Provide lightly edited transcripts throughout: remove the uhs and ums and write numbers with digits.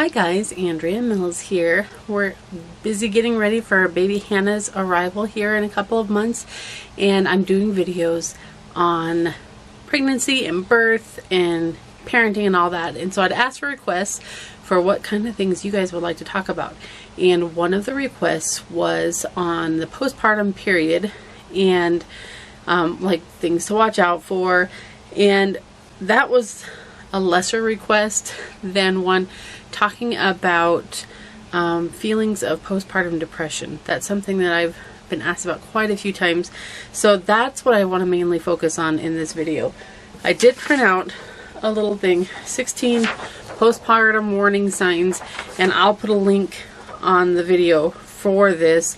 Hi guys, Andrea Mills here. We're busy getting ready for baby Hannah's arrival here in a couple of months, and I'm doing videos on pregnancy and birth and parenting and all that. And so I'd asked for requests for what kind of things you guys would like to talk about. And one of the requests was on the postpartum period and like things to watch out for, and that was a lesser request than one talking about feelings of postpartum depression. That's something that I've been asked about quite a few times, so that's what I want to mainly focus on in this video. I did print out a little thing, 16 postpartum warning signs, and I'll put a link on the video for this,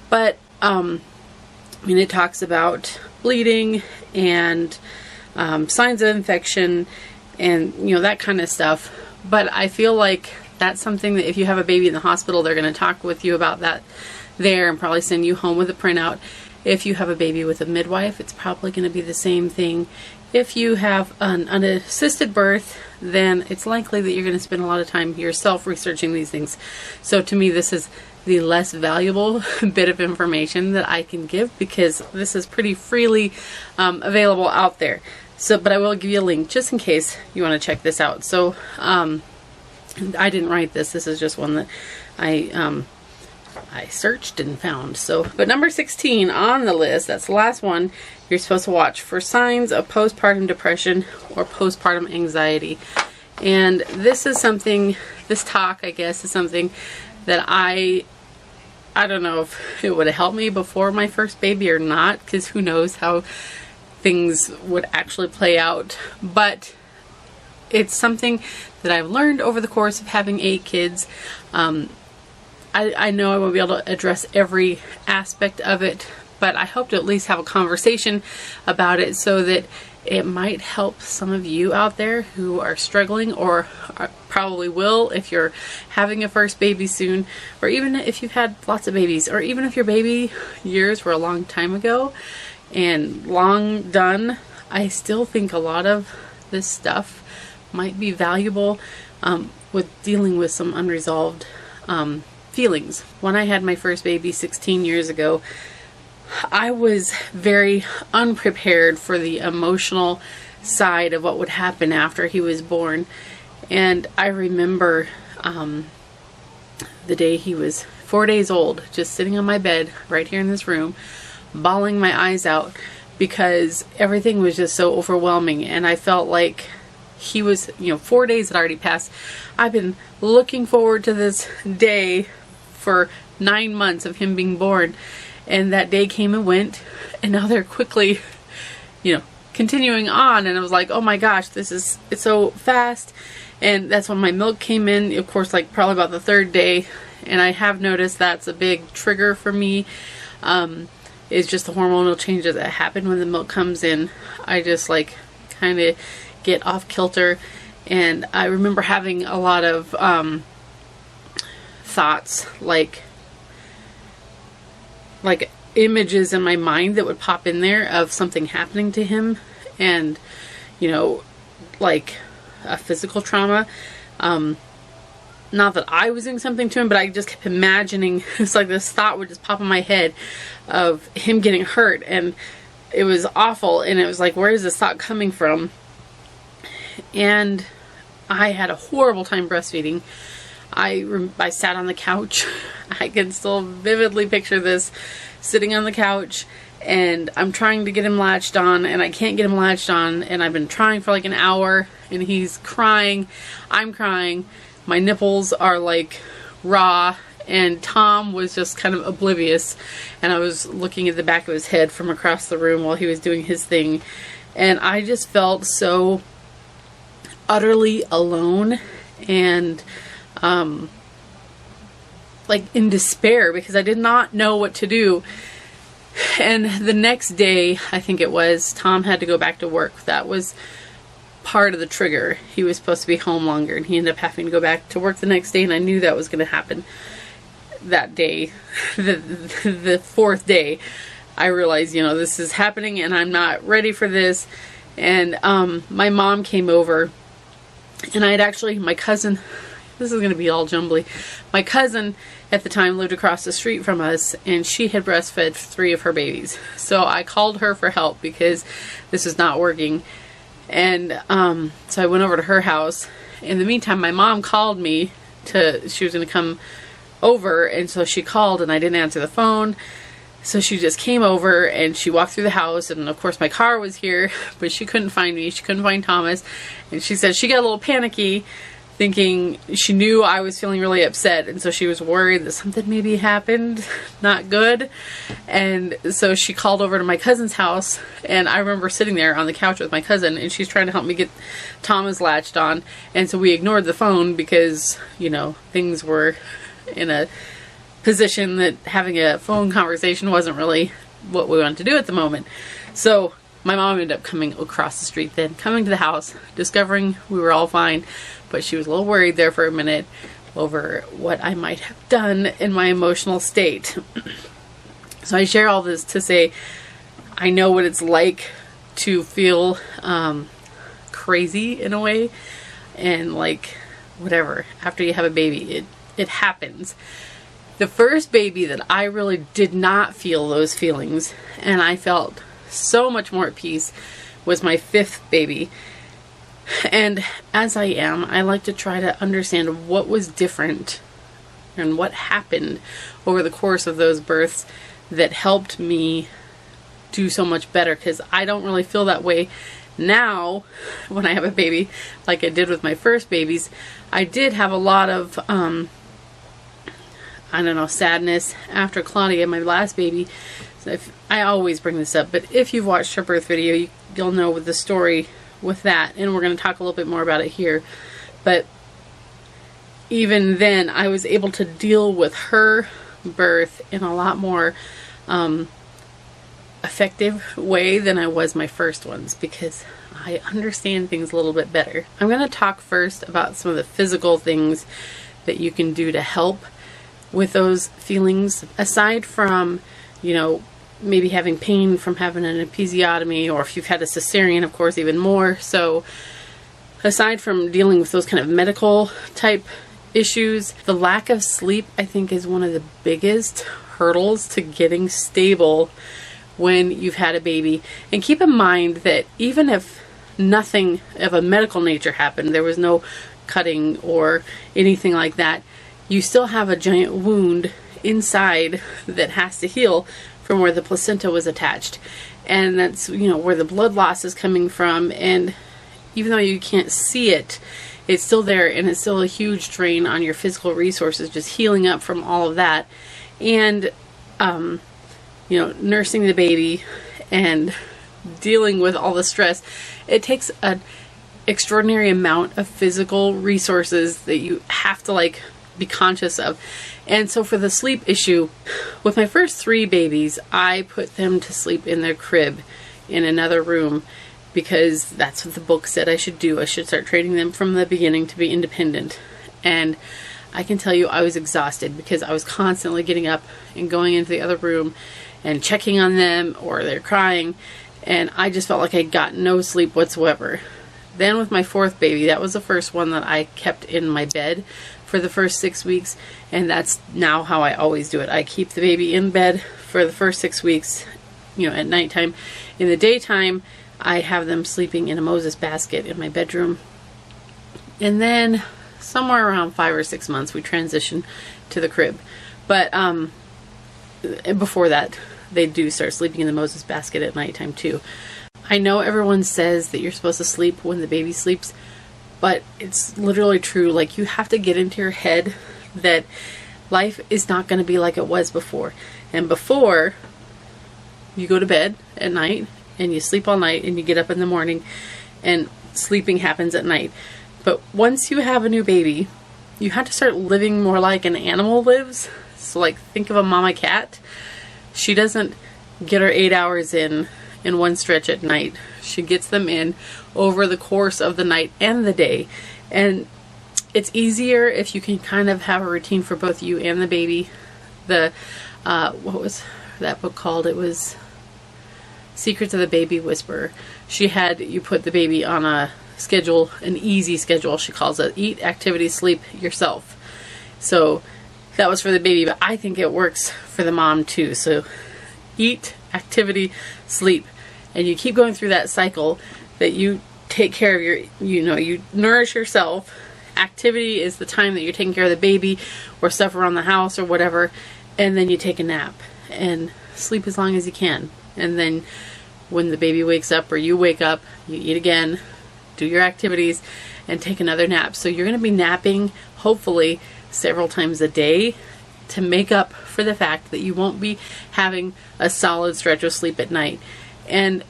but I mean, it talks about bleeding and signs of infection and, you know, that kind of stuff. But I feel like that's something that if you have a baby in the hospital, they're going to talk with you about that there and probably send you home with a printout. If you have a baby with a midwife, it's probably going to be the same thing. If you have an unassisted birth, then it's likely that you're going to spend a lot of time yourself researching these things. So to me, this is the less valuable bit of information that I can give, because this is pretty freely available out there. So, but I will give you a link just in case you want to check this out. So, I didn't write this. This is just one that I searched and found. So, but number 16 on the list, that's the last one you're supposed to watch for signs of postpartum depression or postpartum anxiety. And this is something, this talk, I guess, is something that I don't know if it would have helped me before my first baby or not, because who knows how things would actually play out. But it's something that I've learned over the course of having 8 kids. I know I won't be able to address every aspect of it, but I hope to at least have a conversation about it so that it might help some of you out there who are struggling, or probably will if you're having a first baby soon, or even if you've had lots of babies, or even if your baby years were a long time ago and long done. I still think a lot of this stuff might be valuable with dealing with some unresolved feelings. When I had my first baby 16 years ago, I was very unprepared for the emotional side of what would happen after he was born. And I remember the day he was 4 days old, just sitting on my bed right here in this room, bawling my eyes out because everything was just so overwhelming. And I felt like he was, 4 days had already passed. I've been looking forward to this day for 9 months of him being born. And that day came and went, and now they're quickly, continuing on. And I was like, oh my gosh, it's so fast. And that's when my milk came in, of course, like probably about the 3rd day. And I have noticed that's a big trigger for me. It's just the hormonal changes that happen when the milk comes in. I just kind of get off kilter. And I remember having a lot of thoughts, like images in my mind that would pop in there of something happening to him, and like a physical trauma. Not that I was doing something to him, but I just kept imagining. It's like this thought would just pop in my head of him getting hurt, and it was awful. And it was like, where is this thought coming from? And I had a horrible time breastfeeding. I sat on the couch. I can still vividly picture this, sitting on the couch, and I'm trying to get him latched on, and I can't get him latched on, and I've been trying for like an hour, and he's crying, I'm crying, my nipples are like raw, and Tom was just kind of oblivious, and I was looking at the back of his head from across the room while he was doing his thing, and I just felt so utterly alone and in despair, because I did not know what to do. And the next day, I think it was, Tom had to go back to work. That was part of the trigger. He was supposed to be home longer, and he ended up having to go back to work the next day, and I knew that was going to happen that day. The 4th day, I realized, this is happening, and I'm not ready for this. And my mom came over, and I had actually, my cousin this is going to be all jumbly. My cousin at the time lived across the street from us, and she had breastfed 3 of her babies. So I called her for help because this was not working. And so I went over to her house. In the meantime, my mom called me she was going to come over, and so she called and I didn't answer the phone. So she just came over and she walked through the house, and of course my car was here, but she couldn't find me. She couldn't find Thomas. And she said she got a little panicky, thinking she knew I was feeling really upset, and so she was worried that something maybe happened not good. And so she called over to my cousin's house, and I remember sitting there on the couch with my cousin, and she's trying to help me get Thomas latched on. And so we ignored the phone because, you know, things were in a position that having a phone conversation wasn't really what we wanted to do at the moment. So my mom ended up coming across the street then, coming to the house, discovering we were all fine, but she was a little worried there for a minute over what I might have done in my emotional state. So I share all this to say I know what it's like to feel crazy in a way, and like whatever, after you have a baby, it happens. The first baby that I really did not feel those feelings, and I felt so much more at peace, was my 5th baby. And as I am, I like to try to understand what was different and what happened over the course of those births that helped me do so much better, because I don't really feel that way now when I have a baby like I did with my first babies. I did have a lot of I don't know, sadness after Claudia, my last baby. So I always bring this up, but if you've watched her birth video, you'll know the story with that, and we're going to talk a little bit more about it here. But even then, I was able to deal with her birth in a lot more effective way than I was my first ones, because I understand things a little bit better. I'm going to talk first about some of the physical things that you can do to help with those feelings, aside from, you know, maybe having pain from having an episiotomy, or if you've had a cesarean, of course, even more. So aside from dealing with those kind of medical type issues, the lack of sleep, I think, is one of the biggest hurdles to getting stable when you've had a baby. And keep in mind that even if nothing of a medical nature happened, there was no cutting or anything like that, you still have a giant wound inside that has to heal from where the placenta was attached. And that's, you know, where the blood loss is coming from. And even though you can't see it, it's still there, and it's still a huge drain on your physical resources, just healing up from all of that. And, you know, nursing the baby and dealing with all the stress, it takes an extraordinary amount of physical resources that you have to, like, be conscious of. And so for the sleep issue, with my first 3 babies, I put them to sleep in their crib in another room, because that's what the book said I should do. I should start training them from the beginning to be independent. And I can tell you I was exhausted, because I was constantly getting up and going into the other room and checking on them, or they're crying, and I just felt like I got no sleep whatsoever. Then with my 4th baby, that was the first one that I kept in my bed for the first 6 weeks, and that's now how I always do it. I keep the baby in bed for the first 6 weeks, you know, at nighttime. In the daytime, I have them sleeping in a Moses basket in my bedroom. And then somewhere around 5 or 6 months, we transition to the crib. But before that, they do start sleeping in the Moses basket at nighttime too. I know everyone says that you're supposed to sleep when the baby sleeps, but it's literally true. Like, you have to get into your head that life is not going to be like it was before. And before, you go to bed at night and you sleep all night and you get up in the morning, and sleeping happens at night. But once you have a new baby, you have to start living more like an animal lives. So, like, think of a mama cat. She doesn't get her 8 hours in one stretch at night. She gets them in over the course of the night and the day. And it's easier if you can kind of have a routine for both you and the baby. The what was that book called? It was Secrets of the Baby Whisperer. She had you put the baby on a schedule, an easy schedule, she calls it. Eat, activity, sleep, yourself. So that was for the baby, but I think it works for the mom too. So eat, activity, sleep. And you keep going through that cycle that you take care of your, you nourish yourself. Activity is the time that you're taking care of the baby or stuff around the house or whatever. And then you take a nap and sleep as long as you can. And then when the baby wakes up or you wake up, you eat again, do your activities, and take another nap. So you're going to be napping, hopefully, several times a day to make up for the fact that you won't be having a solid stretch of sleep at night. And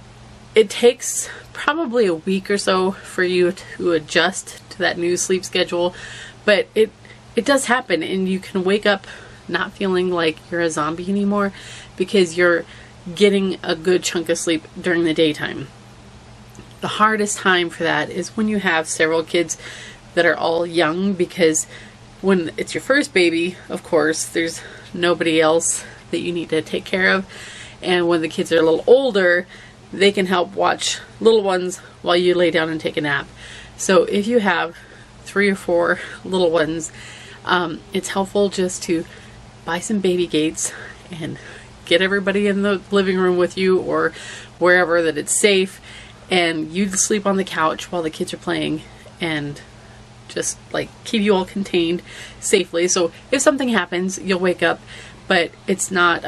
it takes probably a week or so for you to adjust to that new sleep schedule, but it does happen, and you can wake up not feeling like you're a zombie anymore because you're getting a good chunk of sleep during the daytime. The hardest time for that is when you have several kids that are all young, because when it's your first baby, of course, there's nobody else that you need to take care of. And when the kids are a little older, they can help watch little ones while you lay down and take a nap. So if you have 3 or 4 little ones, it's helpful just to buy some baby gates and get everybody in the living room with you or wherever that it's safe, and you sleep on the couch while the kids are playing, and just like keep you all contained safely. So if something happens, you'll wake up, but it's not,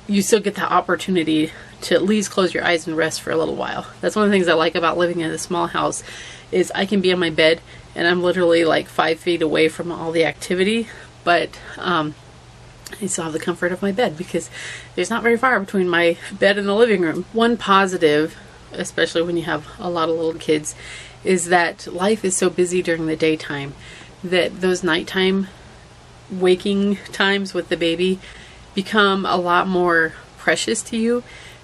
you still get the opportunity to at least close your eyes and rest for a little while. That's one of the things I like about living in a small house, is I can be on my bed and I'm literally like 5 feet away from all the activity, but I still have the comfort of my bed because there's not very far between my bed and the living room. One positive, especially when you have a lot of little kids, is that life is so busy during the daytime that those nighttime waking times with the baby become a lot more precious to you,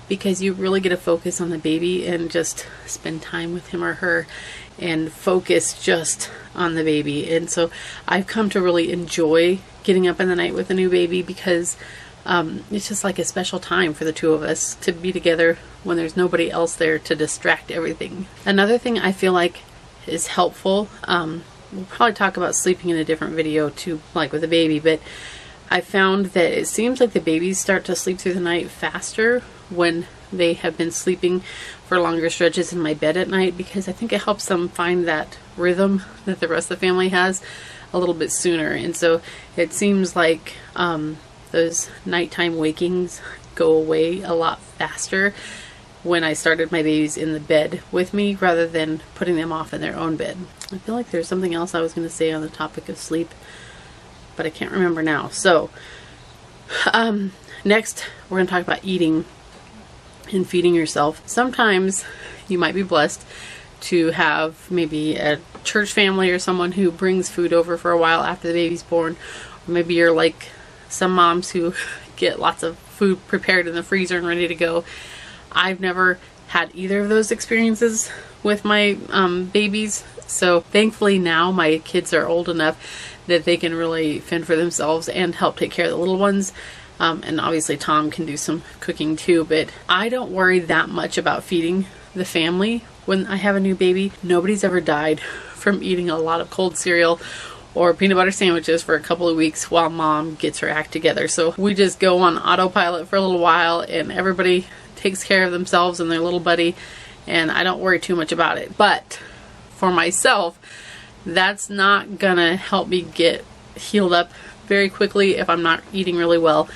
because you really get to focus on the baby and just spend time with him or her and focus just on the baby. And so I've come to really enjoy getting up in the night with a new baby, because it's just like a special time for the two of us to be together when there's nobody else there to distract everything. Another thing I feel like is helpful, we'll probably talk about sleeping in a different video too, like with a baby, but I found that it seems like the babies start to sleep through the night faster when they have been sleeping for longer stretches in my bed at night, because I think it helps them find that rhythm that the rest of the family has a little bit sooner. And so it seems like those nighttime wakings go away a lot faster when I started my babies in the bed with me rather than putting them off in their own bed. I feel like there's something else I was going to say on the topic of sleep, but I can't remember now. So next we're going to talk about eating and feeding yourself. Sometimes you might be blessed to have maybe a church family or someone who brings food over for a while after the baby's born, or maybe you're like some moms who get lots of food prepared in the freezer and ready to go. I've never had either of those experiences with my babies, so thankfully now my kids are old enough that they can really fend for themselves and help take care of the little ones. And obviously Tom can do some cooking too, but I don't worry that much about feeding the family when I have a new baby. Nobody's ever died from eating a lot of cold cereal or peanut butter sandwiches for a couple of weeks while mom gets her act together. So we just go on autopilot for a little while and everybody takes care of themselves and their little buddy, and I don't worry too much about it. But for myself, that's not gonna help me get healed up very quickly if I'm not eating really well.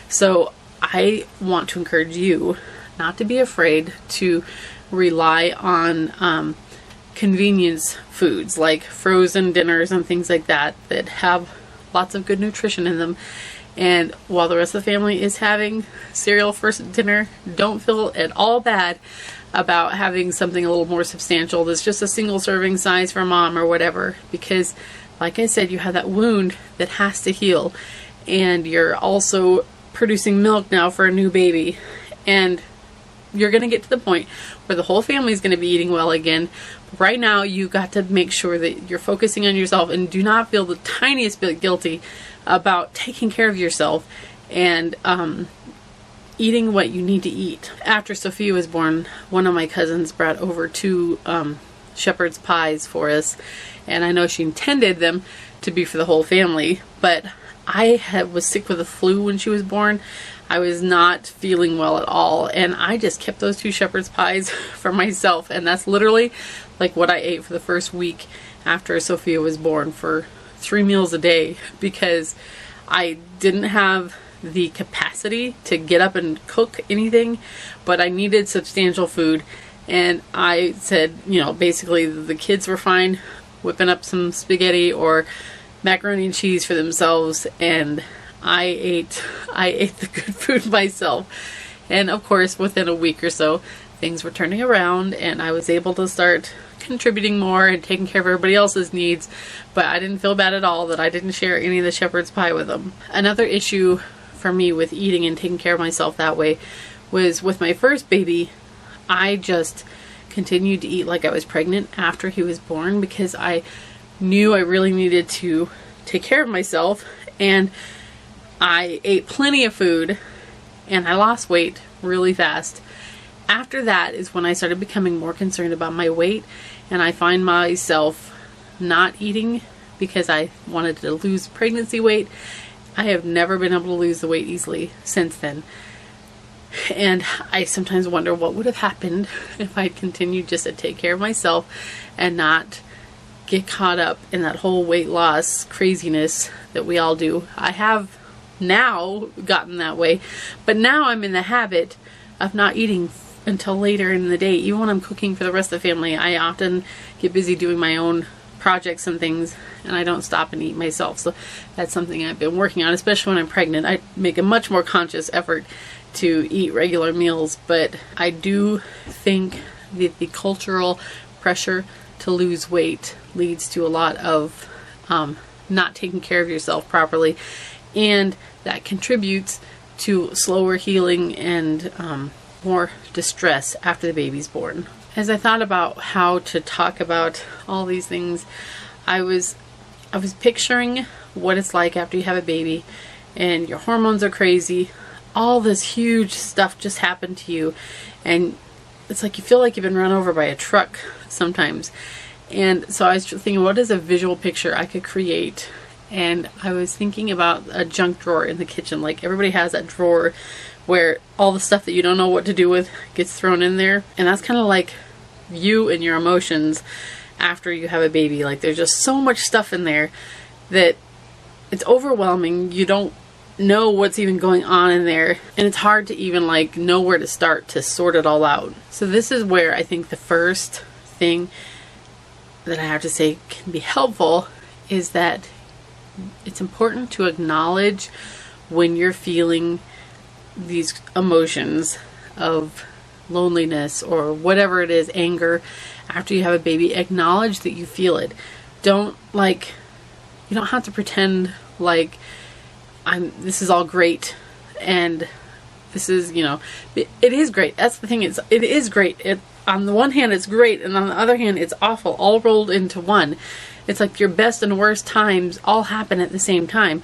So I want to encourage you not to be afraid to rely on convenience foods like frozen dinners and things like that that have lots of good nutrition in them. And while the rest of the family is having cereal for dinner, don't feel at all bad about having something a little more substantial that's just a single serving size for mom or whatever, because like I said, you have that wound that has to heal, and you're also producing milk now for a new baby, and you're going to get to the point where the whole family is going to be eating well again. Right now, you got to make sure that you're focusing on yourself and do not feel the tiniest bit guilty about taking care of yourself and eating what you need to eat. After Sophia was born, one of my cousins brought over 2 shepherd's pies for us, and I know she intended them to be for the whole family, but I was sick with the flu when she was born. I was not feeling well at all, and I just kept those 2 shepherd's pies for myself, and that's literally like what I ate for the first week after Sophia was born, for 3 meals a day, because I didn't have the capacity to get up and cook anything, but I needed substantial food. And I said, you know, basically the kids were fine whipping up some spaghetti or macaroni and cheese for themselves, and I ate the good food myself. And of course, within a week or so, things were turning around, and I was able to start contributing more and taking care of everybody else's needs. But I didn't feel bad at all that I didn't share any of the shepherd's pie with them. Another issue for me with eating and taking care of myself that way was with my first baby. I just continued to eat like I was pregnant after he was born, because I knew I really needed to take care of myself, and I ate plenty of food and I lost weight really fast. After that is when I started becoming more concerned about my weight, and I find myself not eating because I wanted to lose pregnancy weight. I have never been able to lose the weight easily since then. And I sometimes wonder what would have happened if I'd continued just to take care of myself and not get caught up in that whole weight loss craziness that we all do. I have now gotten that way, but now I'm in the habit of not eating until later in the day. Even when I'm cooking for the rest of the family, I often get busy doing my own projects and things, and I don't stop and eat myself. So that's something I've been working on, especially when I'm pregnant. I make a much more conscious effort to eat regular meals, but I do think that the cultural pressure to lose weight leads to a lot of not taking care of yourself properly, and that contributes to slower healing and more distress after the baby's born. As I thought about how to talk about all these things, I was picturing what it's like after you have a baby and your hormones are crazy. All this huge stuff just happened to you, and it's like you feel like you've been run over by a truck sometimes. And so I was thinking, what is a visual picture I could create? And I was thinking about a junk drawer in the kitchen. Like everybody has that drawer where all the stuff that you don't know what to do with gets thrown in there. And that's kind of like you and your emotions after you have a baby. Like there's just so much stuff in there that it's overwhelming. You don't know what's even going on in there, and it's hard to even like know where to start to sort it all out. So this is where I think the first thing that I have to say can be helpful is that it's important to acknowledge when you're feeling these emotions of loneliness or whatever it is, anger, after you have a baby. Acknowledge that you feel it. You don't have to pretend like this is all great and this is, it is great. That's the thing, it is great. On the one hand it's great, and on the other hand it's awful, all rolled into one. It's like your best and worst times all happen at the same time.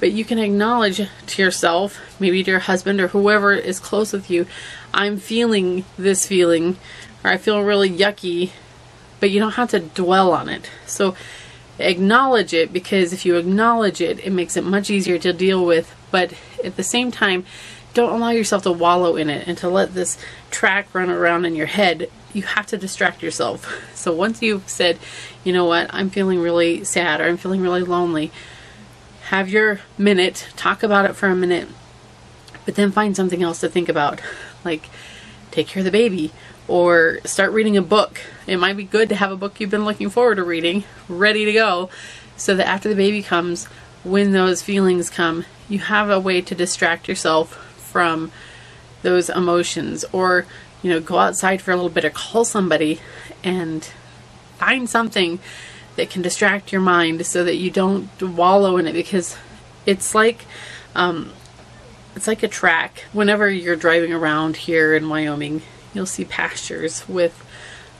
But you can acknowledge to yourself, maybe to your husband or whoever is close with you, I'm feeling this feeling, or I feel really yucky, but you don't have to dwell on it. So acknowledge it, because if you acknowledge it, it makes it much easier to deal with. But at the same time, don't allow yourself to wallow in it and to let this track run around in your head. You have to distract yourself. So once you've said, you know what, I'm feeling really sad, or I'm feeling really lonely, have your minute, talk about it for a minute, but then find something else to think about, like take care of the baby, or start reading a book. It might be good to have a book you've been looking forward to reading ready to go, so that after the baby comes, when those feelings come, you have a way to distract yourself from those emotions. Or go outside for a little bit, or call somebody and find something that can distract your mind so that you don't wallow in it. Because it's like a track. Whenever you're driving around here in Wyoming, you'll see pastures with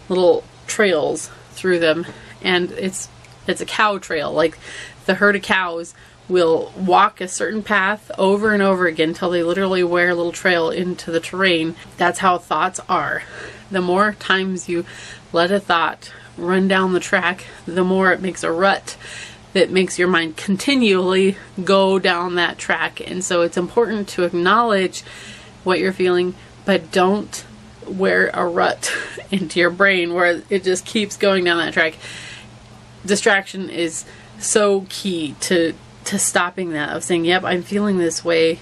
little trails through them, and it's a cow trail. Like the herd of cows will walk a certain path over and over again until they literally wear a little trail into the terrain. That's how thoughts are. The more times you let a thought run down the track, the more it makes a rut that makes your mind continually go down that track. And so it's important to acknowledge what you're feeling, but don't wear a rut into your brain where it just keeps going down that track. Distraction is so key to stopping that, of saying, yep, I'm feeling this way,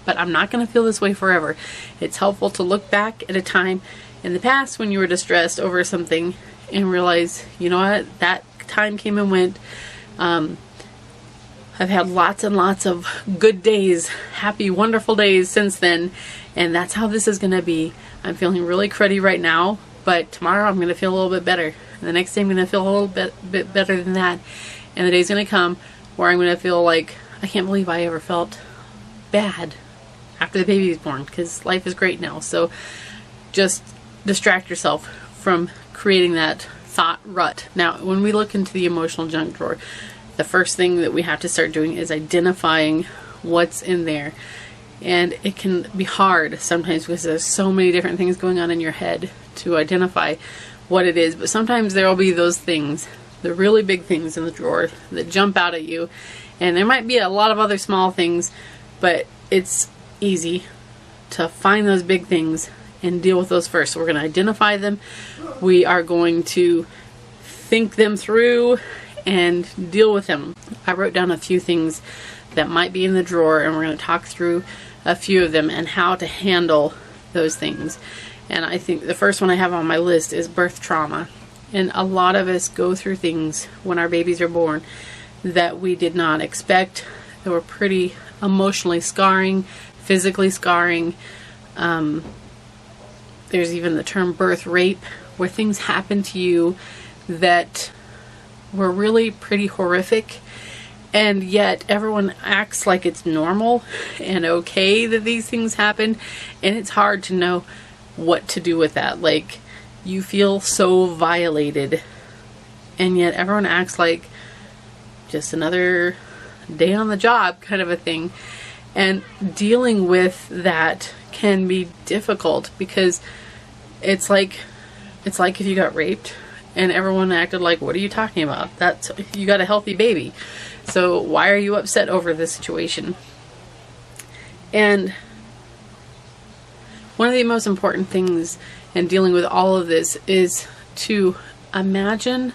but I'm not going to feel this way forever. It's helpful to look back at a time in the past when you were distressed over something and realize, you know what, that time came and went. I've had lots and lots of good days, happy, wonderful days since then, and that's how this is going to be. I'm feeling really cruddy right now, but tomorrow I'm going to feel a little bit better. And the next day I'm going to feel a little bit better than that. And the day's going to come where I'm going to feel like, I can't believe I ever felt bad after the baby is born, because life is great now. So just distract yourself from creating that thought rut. Now, when we look into the emotional junk drawer, the first thing that we have to start doing is identifying what's in there. And it can be hard sometimes because there's so many different things going on in your head to identify what it is. But sometimes there will be those things, the really big things in the drawer that jump out at you. And there might be a lot of other small things, but it's easy to find those big things and deal with those first. So we're going to identify them. We are going to think them through and deal with them. I wrote down a few things that might be in the drawer, and we're going to talk through a few of them and how to handle those things. And I think the first one I have on my list is birth trauma. And a lot of us go through things when our babies are born that we did not expect, that were pretty emotionally scarring, physically scarring. There's even the term birth rape, where things happen to you that were really pretty horrific, and yet everyone acts like it's normal and okay that these things happen, and it's hard to know what to do with that. Like, you feel so violated, and yet everyone acts like just another day on the job kind of a thing. And dealing with that can be difficult, because it's like if you got raped and everyone acted like, what are you talking about? You got a healthy baby. So why are you upset over this situation? And one of the most important things in dealing with all of this is to imagine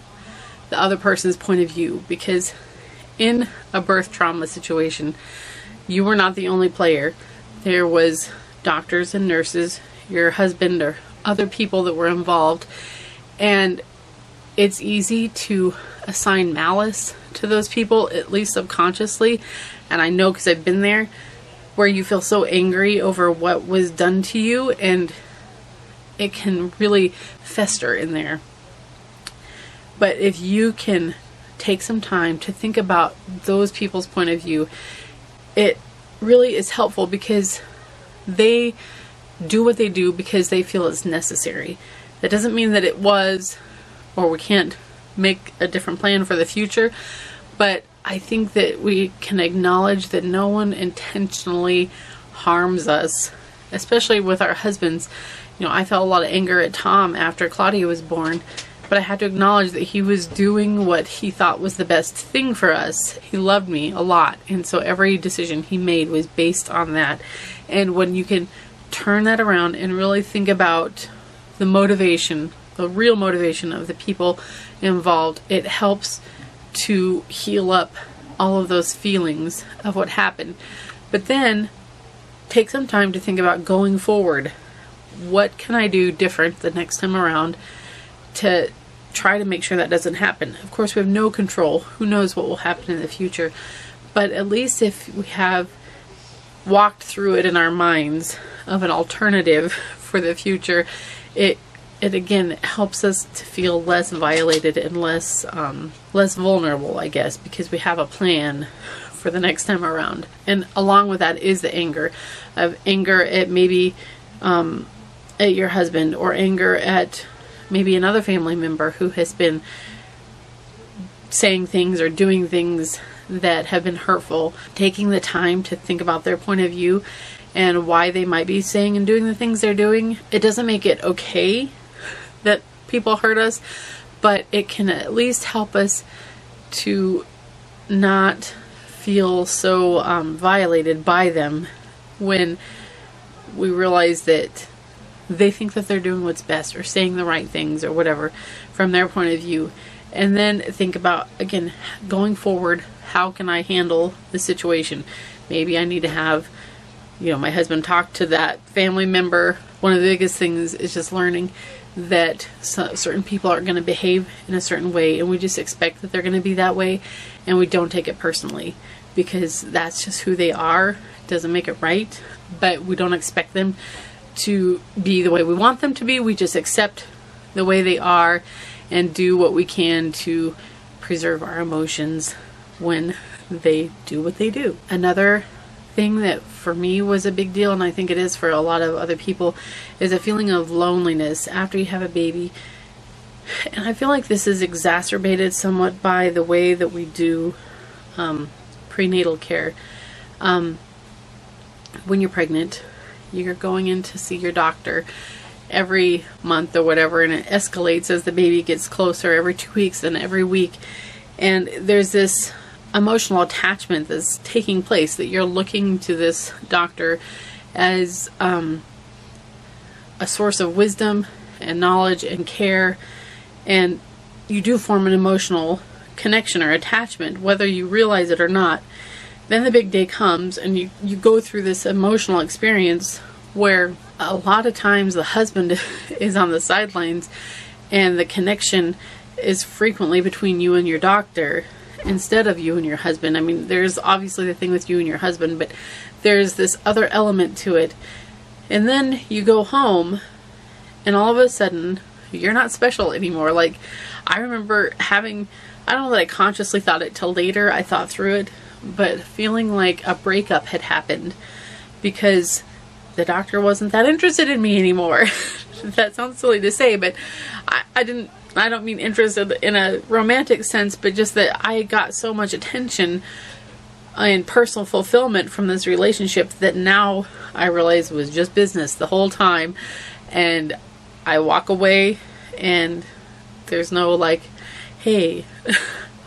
the other person's point of view, because in a birth trauma situation, you were not the only player. There was doctors and nurses, your husband, or other people that were involved, and it's easy to assign malice to those people, at least subconsciously. And I know because I've been there, where you feel so angry over what was done to you, and it can really fester in there. But if you can take some time to think about those people's point of view, it really is helpful, because they do what they do because they feel it's necessary. That doesn't mean that it was, or we can't make a different plan for the future, but I think that we can acknowledge that no one intentionally harms us, especially with our husbands. You know, I felt a lot of anger at Tom after Claudia was born, but I had to acknowledge that he was doing what he thought was the best thing for us. He loved me a lot, and so every decision he made was based on that. And when you can turn that around and really think about the motivation, the real motivation of the people involved, it helps to heal up all of those feelings of what happened. But then take some time to think about going forward. What can I do different the next time around to try to make sure that doesn't happen? Of course, we have no control. Who knows what will happen in the future? But at least if we have walked through it in our minds of an alternative for the future, it again helps us to feel less violated and less vulnerable, I guess, because we have a plan for the next time around. And along with that is the anger at maybe at your husband, or anger at maybe another family member who has been saying things or doing things that have been hurtful, taking the time to think about their point of view and why they might be saying and doing the things they're doing. It doesn't make it okay that people hurt us, but it can at least help us to not feel so violated by them when we realize that they think that they're doing what's best or saying the right things or whatever from their point of view. And then think about, again, going forward, how can I handle the situation? Maybe I need to have, my husband talk to that family member. One of the biggest things is just learning that certain people are going to behave in a certain way, and we just expect that they're going to be that way, and we don't take it personally because that's just who they are. It doesn't make it right, but we don't expect them to be the way we want them to be. We just accept the way they are and do what we can to preserve our emotions when they do what they do. Another thing that for me was a big deal, and I think it is for a lot of other people, is a feeling of loneliness after you have a baby. And I feel like this is exacerbated somewhat by the way that we do prenatal care. When you're pregnant, you're going in to see your doctor every month or whatever, and it escalates as the baby gets closer every 2 weeks and every week. And there's this emotional attachment that's taking place, that you're looking to this doctor as a source of wisdom and knowledge and care, and you do form an emotional connection or attachment whether you realize it or not. Then the big day comes and you go through this emotional experience where a lot of times the husband is on the sidelines and the connection is frequently between you and your doctor instead of you and your husband. I mean, there's obviously the thing with you and your husband, but there's this other element to it. And then you go home and all of a sudden you're not special anymore. Like, I remember having, I don't know that I consciously thought it till later, I thought through it, but feeling like a breakup had happened because the doctor wasn't that interested in me anymore. That sounds silly to say, but I don't mean interested in a romantic sense, but just that I got so much attention and personal fulfillment from this relationship that now I realize was just business the whole time. And I walk away and there's no like, hey,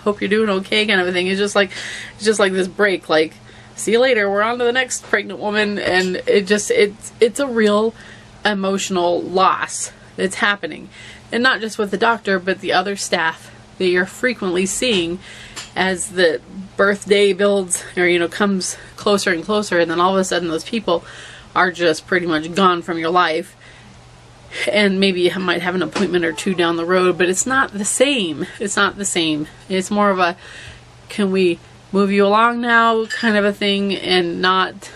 hope you're doing okay kind of a thing. It's just like this break, like, see you later, we're on to the next pregnant woman. And it's a real emotional loss that's happening. And not just with the doctor, but the other staff that you're frequently seeing as the birthday builds or, comes closer and closer. And then all of a sudden those people are just pretty much gone from your life. And maybe you might have an appointment or two down the road, but it's not the same. It's not the same. It's more of a, can we move you along now kind of a thing, and not,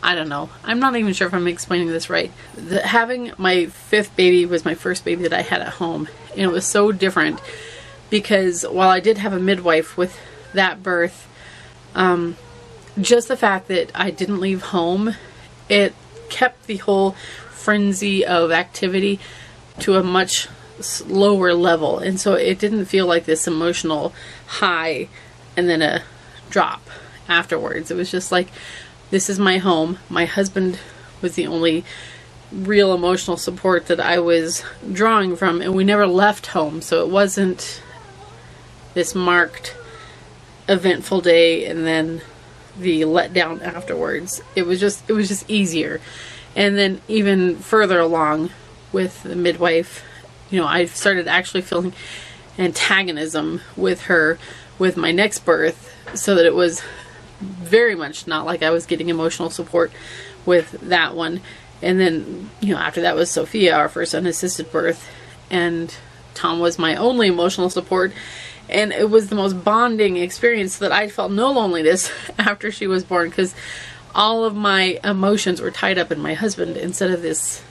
I don't know. I'm not even sure if I'm explaining this right. Having my fifth baby was my first baby that I had at home. And it was so different because while I did have a midwife with that birth, just the fact that I didn't leave home, it kept the whole frenzy of activity to a much lower level. And so it didn't feel like this emotional high and then a drop afterwards. It was just like, this is my home. My husband was the only real emotional support that I was drawing from, and we never left home. So it wasn't this marked eventful day and then the letdown afterwards. It was just easier. And then even further along with the midwife, I started actually feeling antagonism with her with my next birth, so that it was very much not like I was getting emotional support with that one. And then, after that was Sophia, our first unassisted birth, and Tom was my only emotional support. And it was the most bonding experience that I felt no loneliness after she was born, because all of my emotions were tied up in my husband instead of this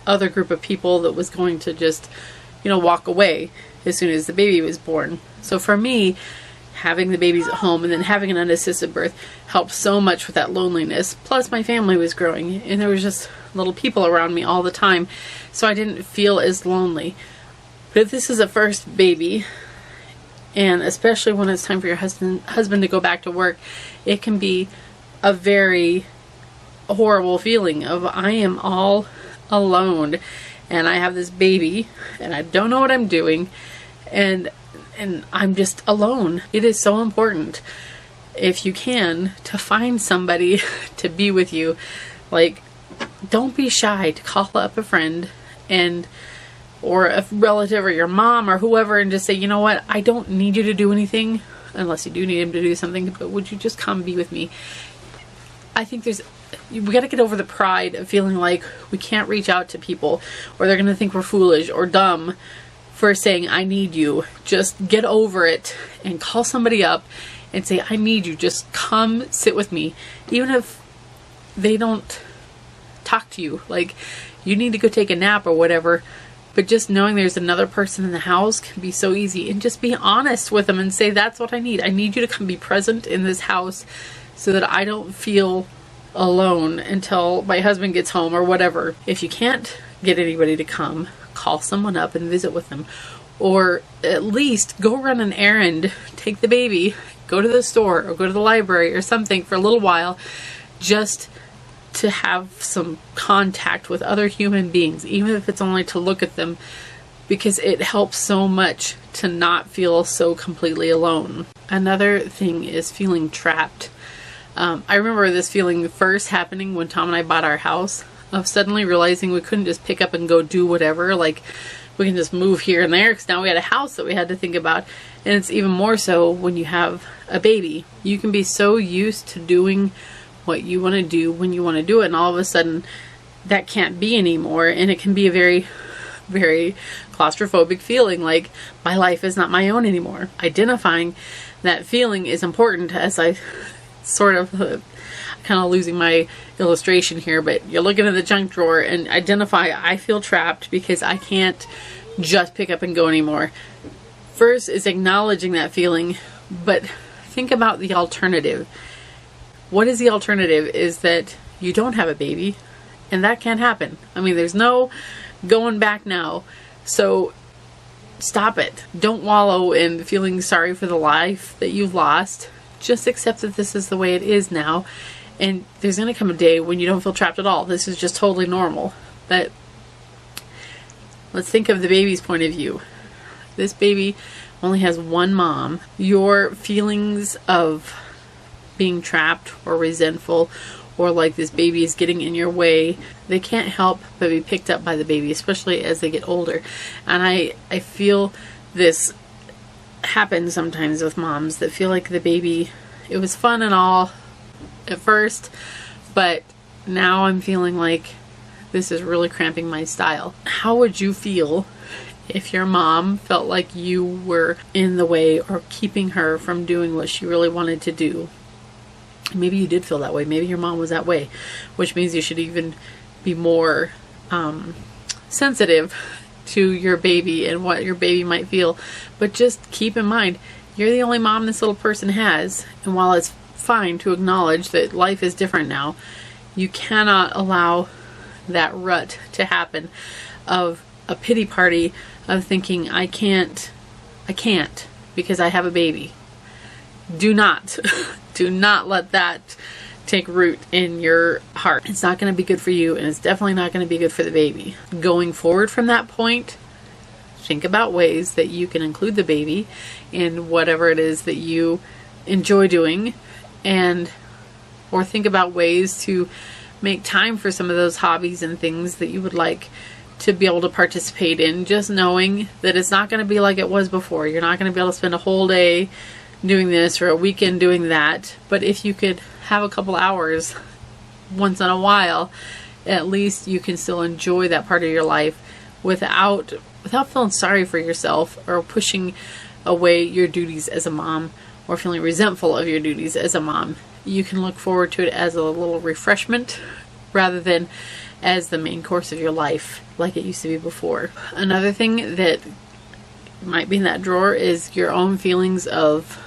other group of people that was going to just, walk away as soon as the baby was born. So for me, having the babies at home and then having an unassisted birth helped so much with that loneliness. Plus my family was growing and there was just little people around me all the time. So I didn't feel as lonely. But if this is a first baby, And especially when it's time for your husband to go back to work, it can be a very horrible feeling of, I am all alone and I have this baby and I don't know what I'm doing, and I'm just alone. It is so important, if you can, to find somebody to be with you. Like, don't be shy to call up a friend or a relative or your mom or whoever and just say, you know what, I don't need you to do anything, unless you do need him to do something, but would you just come be with me? I think we got to get over the pride of feeling like we can't reach out to people, or they're going to think we're foolish or dumb for saying, I need you. Just get over it and call somebody up and say, I need you. Just come sit with me. Even if they don't talk to you, like you need to go take a nap or whatever, but just knowing there's another person in the house can be so easy. And just be honest with them and say, that's what I need. I need you to come be present in this house so that I don't feel alone until my husband gets home or whatever. If you can't get anybody to come, call someone up and visit with them, or at least go run an errand, take the baby, go to the store or go to the library or something for a little while, just to have some contact with other human beings, even if it's only to look at them, because it helps so much to not feel so completely alone. Another thing is feeling trapped. I remember this feeling first happening when Tom and I bought our house, of suddenly realizing we couldn't just pick up and go do whatever, like we can just move here and there, because now we had a house that we had to think about. And it's even more so when you have a baby. You can be so used to doing what you want to do when you want to do it, and all of a sudden that can't be anymore, and it can be a very, very claustrophobic feeling, like my life is not my own anymore. Identifying that feeling is important, as I sort of kind of losing my illustration here, but you're looking at the junk drawer and identify, I feel trapped because I can't just pick up and go anymore. First is acknowledging that feeling, but think about the alternative. What is the alternative? Is that you don't have a baby, and that can't happen. I mean, there's no going back now. So stop it. Don't wallow in feeling sorry for the life that you've lost. Just accept that this is the way it is now, and there's going to come a day when you don't feel trapped at all. This is just totally normal. But let's think of the baby's point of view. This baby only has one mom. Your feelings of being trapped or resentful, or like this baby is getting in your way, they can't help but be picked up by the baby, especially as they get older. And I feel this happens sometimes with moms that feel like the baby, it was fun and all at first, but now I'm feeling like this is really cramping my style. How would you feel if your mom felt like you were in the way or keeping her from doing what she really wanted to do? Maybe you did feel that way. Maybe your mom was that way, which means you should even be more sensitive to your baby and what your baby might feel. But just keep in mind, you're the only mom this little person has, and while it's fine to acknowledge that life is different now, you cannot allow that rut to happen of a pity party of thinking, I can't because I have a baby. Do not let that take root in your heart. It's not going to be good for you, and it's definitely not going to be good for the baby. Going forward from that point, think about ways that you can include the baby in whatever it is that you enjoy doing, or think about ways to make time for some of those hobbies and things that you would like to be able to participate in, just knowing that it's not going to be like it was before. You're not going to be able to spend a whole day doing this or a weekend doing that, but if you could have a couple hours once in a while, at least you can still enjoy that part of your life without feeling sorry for yourself or pushing away your duties as a mom or feeling resentful of your duties as a mom. You can look forward to it as a little refreshment rather than as the main course of your life like it used to be before. Another thing that might be in that drawer is your own feelings of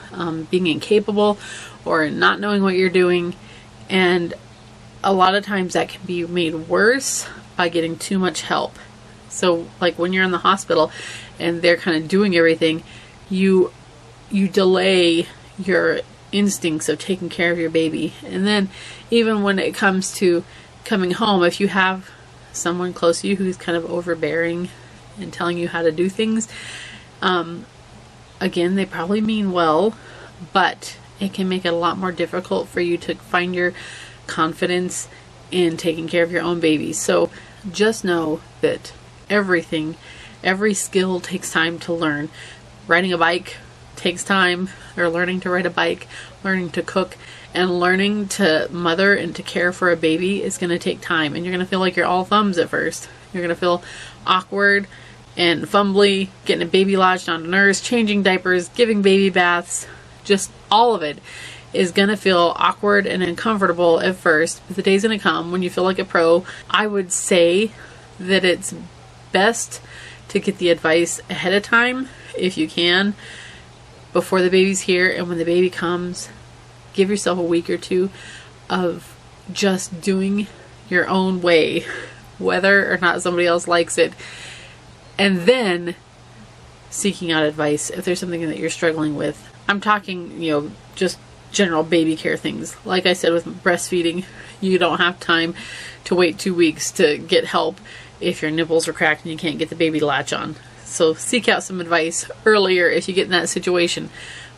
being incapable or not knowing what you're doing, and a lot of times that can be made worse by getting too much help. So like when you're in the hospital and they're kind of doing everything, you you delay your instincts of taking care of your baby. And then even when it comes to coming home, if you have someone close to you who's kind of overbearing and telling you how to do things, again, they probably mean well, but it can make it a lot more difficult for you to find your confidence in taking care of your own baby. So just know that every skill takes time to learn. Riding a bike takes time, or learning to ride a bike, learning to cook, and learning to mother and to care for a baby is going to take time. And you're going to feel like you're all thumbs at first. You're going to feel awkward and fumbly, getting a baby lodged on a nurse, changing diapers, giving baby baths. Just all of it is going to feel awkward and uncomfortable at first. But the day's going to come when you feel like a pro. I would say that it's best to get the advice ahead of time if you can, before the baby's here. And when the baby comes, give yourself a week or two of just doing your own way, whether or not somebody else likes it, and then seeking out advice if there's something that you're struggling with. I'm talking, just general baby care things. Like I said, with breastfeeding, you don't have time to wait 2 weeks to get help if your nipples are cracked and you can't get the baby to latch on. So seek out some advice earlier if you get in that situation.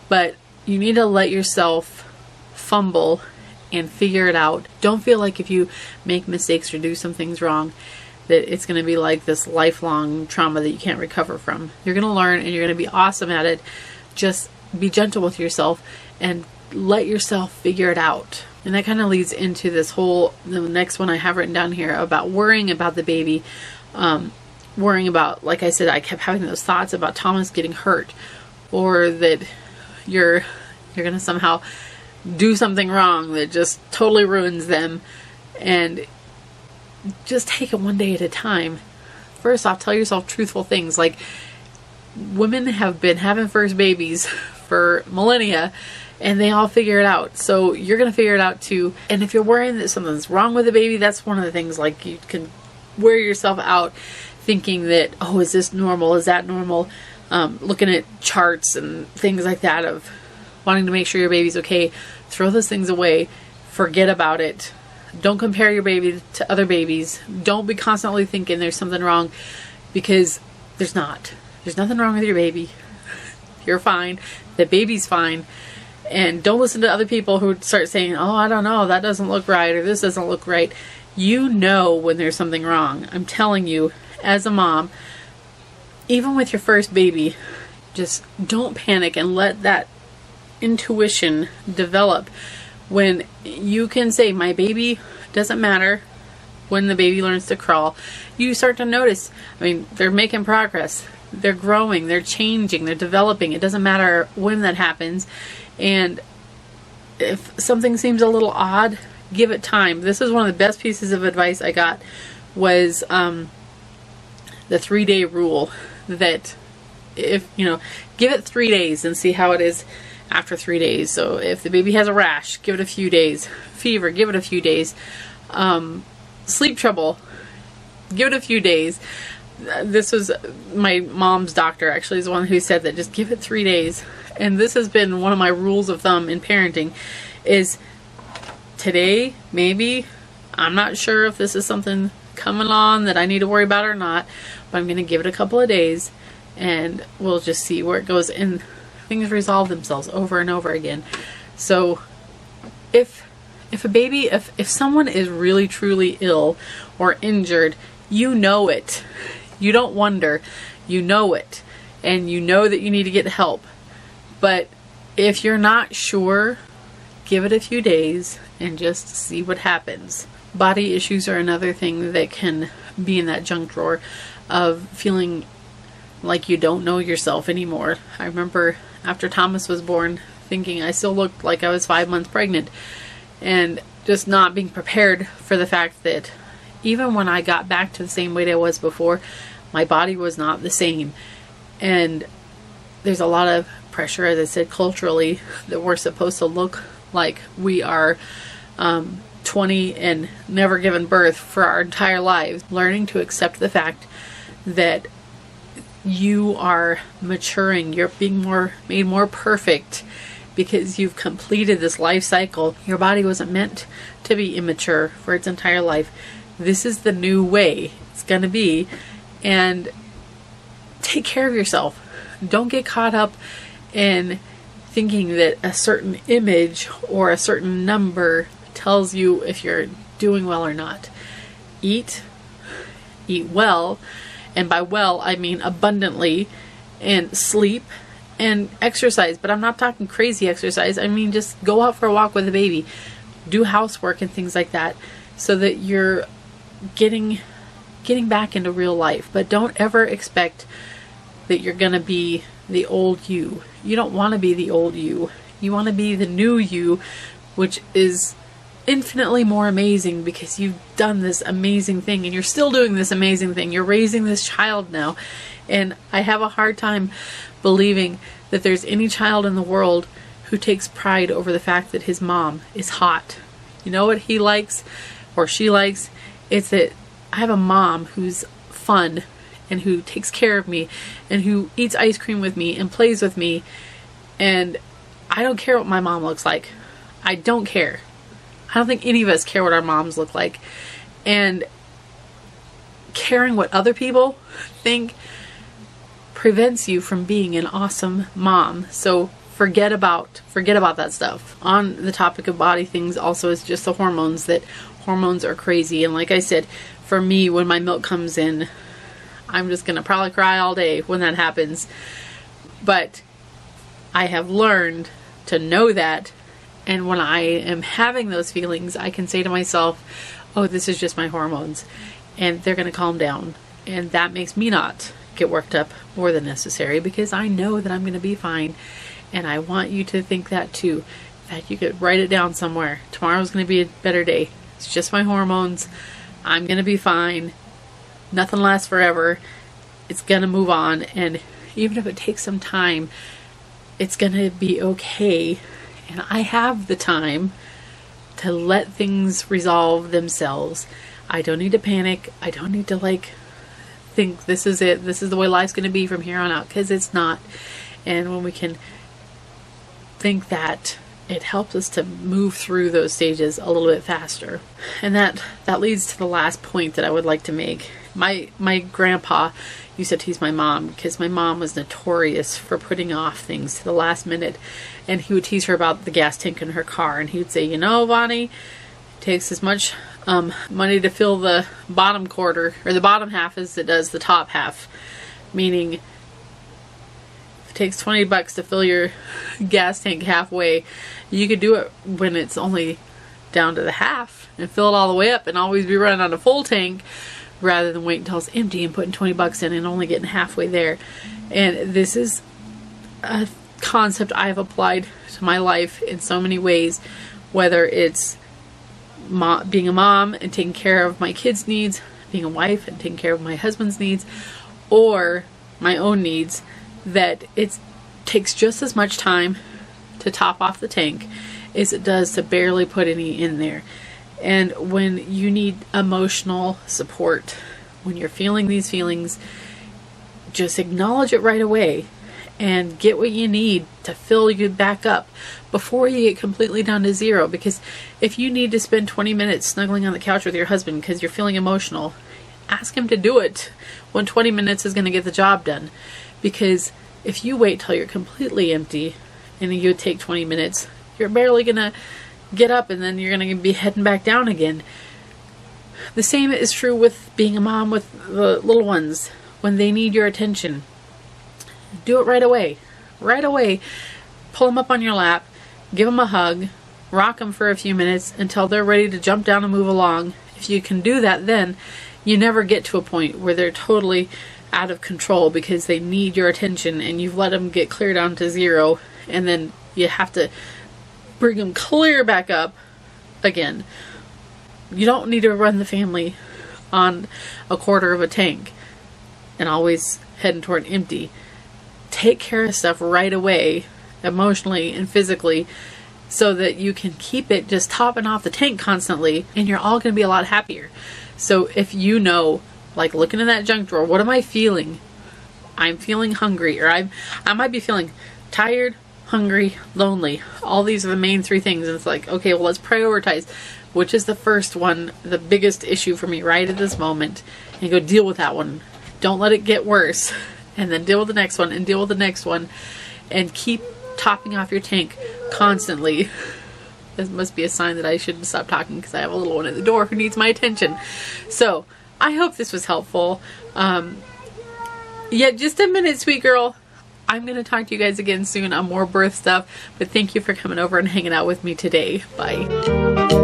But you need to let yourself fumble and figure it out. Don't feel like if you make mistakes or do some things wrong that it's going to be like this lifelong trauma that you can't recover from. You're going to learn and you're going to be awesome at it. Just be gentle with yourself and let yourself figure it out. And that kind of leads into the next one I have written down here about worrying about the baby. Worrying about, like I said, I kept having those thoughts about Thomas getting hurt, or that you're going to somehow do something wrong that just totally ruins them. And just take it one day at a time. First off, tell yourself truthful things. Like, women have been having first babies for millennia, and they all figure it out. So you're going to figure it out too. And if you're worrying that something's wrong with the baby, that's one of the things. Like, you can wear yourself out thinking that, oh, is this normal? Is that normal? Looking at charts and things like that of wanting to make sure your baby's okay. Throw those things away. Forget about it. Don't compare your baby to other babies. Don't be constantly thinking there's something wrong, because there's not. There's nothing wrong with your baby. You're fine. The baby's fine. And don't listen to other people who start saying, oh, I don't know, that doesn't look right, or this doesn't look right. You know when there's something wrong. I'm telling you, as a mom, even with your first baby, just don't panic and let that intuition develop. When you can say, my baby doesn't matter. When the baby learns to crawl, you start to notice, they're making progress. They're growing, they're changing, they're developing. It doesn't matter when that happens. And if something seems a little odd, give it time. This is one of the best pieces of advice I got, was the 3-day rule. That if, give it 3 days and see how it is after 3 days. So if the baby has a rash, give it a few days. Fever, give it a few days. Sleep trouble, give it a few days. This was my mom's doctor, actually, is the one who said that just give it 3 days. And this has been one of my rules of thumb in parenting, is today, maybe, I'm not sure if this is something coming on that I need to worry about or not, but I'm going to give it a couple of days and we'll just see where it goes. And things resolve themselves over and over again. So if someone is really truly ill or injured, you know it. You don't wonder. You know it. And you know that you need to get help. But if you're not sure, give it a few days and just see what happens. Body issues are another thing that can be in that junk drawer of feeling like you don't know yourself anymore. I remember after Thomas was born thinking I still looked like I was 5 months pregnant, and just not being prepared for the fact that even when I got back to the same weight I was before, my body was not the same. And there's a lot of pressure, as I said, culturally, that we're supposed to look like we are 20 and never given birth for our entire lives. Learning to accept the fact that you are maturing, you're being made more perfect because you've completed this life cycle. Your body wasn't meant to be immature for its entire life. This is the new way it's going to be. And take care of yourself. Don't get caught up in thinking that a certain image or a certain number tells you if you're doing well or not. Eat well, and by well I mean abundantly, and sleep and exercise. But I'm not talking crazy exercise. I mean just go out for a walk with a baby, do housework and things like that, so that you're getting back into real life. But don't ever expect that you're gonna be the old you. You don't want to be the old you. You want to be the new you, which is infinitely more amazing because you've done this amazing thing and you're still doing this amazing thing. You're raising this child now. And I have a hard time believing that there's any child in the world who takes pride over the fact that his mom is hot. You know what he likes or she likes? It's that I have a mom who's fun and who takes care of me and who eats ice cream with me and plays with me. And I don't care what my mom looks like. I don't care. I don't think any of us care what our moms look like. And caring what other people think prevents you from being an awesome mom. So forget about that stuff. On the topic of body things also is just the hormones, that hormones are crazy. And like I said, for me, when my milk comes in, I'm just going to probably cry all day when that happens. But I have learned to know that. And when I am having those feelings, I can say to myself, oh, this is just my hormones. And they're going to calm down. And that makes me not get worked up more than necessary because I know that I'm going to be fine. And I want you to think that too. In fact, you could write it down somewhere. Tomorrow's going to be a better day. It's just my hormones. I'm going to be fine. Nothing lasts forever. It's going to move on. And even if it takes some time, it's going to be okay. And I have the time to let things resolve themselves. I don't need to panic. I don't need to think this is it. This is the way life's going to be from here on out, because it's not. And when we can think that, it helps us to move through those stages a little bit faster. And that leads to the last point that I would like to make. My grandpa used to tease my mom because my mom was notorious for putting off things to the last minute. And he would tease her about the gas tank in her car. And he would say, you know, Bonnie, it takes as much money to fill the bottom quarter or the bottom half as it does the top half. Meaning, if it takes $20 to fill your gas tank halfway, you could do it when it's only down to the half and fill it all the way up and always be running on a full tank, rather than wait until it's empty and putting $20 in and only getting halfway there. And this is a concept I have applied to my life in so many ways, whether it's being a mom and taking care of my kids' needs, being a wife and taking care of my husband's needs, or my own needs, that it takes just as much time to top off the tank as it does to barely put any in there. And when you need emotional support, when you're feeling these feelings, just acknowledge it right away and get what you need to fill you back up before you get completely down to zero. Because if you need to spend 20 minutes snuggling on the couch with your husband because you're feeling emotional, ask him to do it when 20 minutes is going to get the job done. Because if you wait till you're completely empty and you take 20 minutes, you're barely going to get up and then you're going to be heading back down again. The same is true with being a mom with the little ones. When they need your attention, do it right away. Right away. Pull them up on your lap, give them a hug, rock them for a few minutes until they're ready to jump down and move along. If you can do that, then you never get to a point where they're totally out of control because they need your attention and you've let them get clear down to zero, and then you have to bring them clear back up again. You don't need to run the family on a quarter of a tank and always heading toward empty. Take care of stuff right away, emotionally and physically, so that you can keep it just topping off the tank constantly, and you're all going to be a lot happier. So if you know, like looking in that junk drawer, what am I feeling? I'm feeling hungry, or I might be feeling tired, hungry, lonely. All these are the main three things. And it's like, okay, well, let's prioritize. Which is the first one, the biggest issue for me right at this moment, and go deal with that one. Don't let it get worse. And then deal with the next one, and deal with the next one, and keep topping off your tank constantly. This must be a sign that I should stop talking because I have a little one at the door who needs my attention. So I hope this was helpful. Yeah, just a minute, sweet girl. I'm going to talk to you guys again soon on more birth stuff. But thank you for coming over and hanging out with me today. Bye.